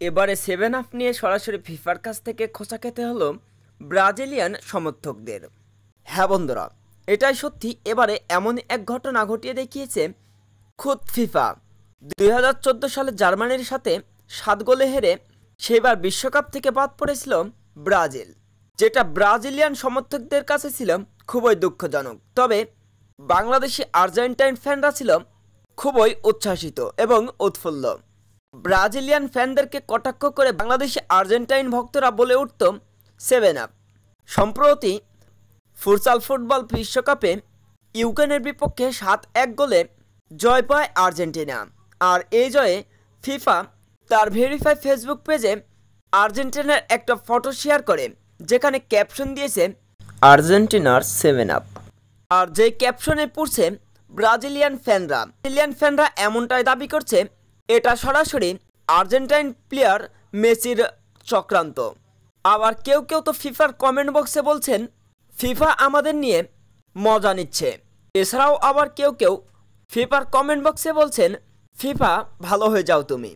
এবারে seven up নিয়ে সরাসরি ফিফার কাছ থেকে খোঁচা খেতে হলো ব্রাজিলিয়ান সমর্থকদের। হ্যাঁ বন্ধুরা, এটাই সত্যি। এবারে এমন এক ঘটনা ঘটিয়ে দেখিয়েছে খুদ ফিফা। 2014 সালে জার্মানির সাথে 7 গোলে হেরে সেবার বিশ্বকাপ থেকে বাদ পড়েছিল ব্রাজিল, যেটা ব্রাজিলিয়ান সমর্থকদের কাছে ছিল খুবই দুঃখজনক। তবে বাংলাদেশি আর্জেন্টাইন ফ্যানরা ছিল খুবই উচ্ছ্বাসিত এবং উৎফুল্ল। ব্রাজিলিয়ান ফ্যানদেরকে কটাক্ষ করে বাংলাদেশি আর্জেন্টাইন ভক্তরা বলে উঠত সেভেন আপ। সম্প্রতি ফুটসাল ফুটবল বিশ্বকাপে ইউক্রেনের বিপক্ষে 7-1 গোলে জয় পায় আর্জেন্টিনা। আর এই জয়ে ফিফা তার ভেরিফাই ফেসবুক পেজে আর্জেন্টিনার একটা ফটো শেয়ার করে, যেখানে ক্যাপশন দিয়েছে আর্জেন্টিনার সেভেন আপ। আর যে ক্যাপশনে পড়ছে ব্রাজিলিয়ান ফ্যানরা এমনটাই দাবি করছে এটা সরাসরি আর্জেন্টাইন প্লেয়ার মেসির চক্রান্ত। আবার কেউ কেউ তো ফিফার কমেন্ট বক্সে বলছেন ফিফা আমাদের নিয়ে মজা নিচ্ছে। এছাড়াও আবার কেউ কেউ ফিফার কমেন্ট বক্সে বলছেন ফিফা ভালো হয়ে যাও তুমি।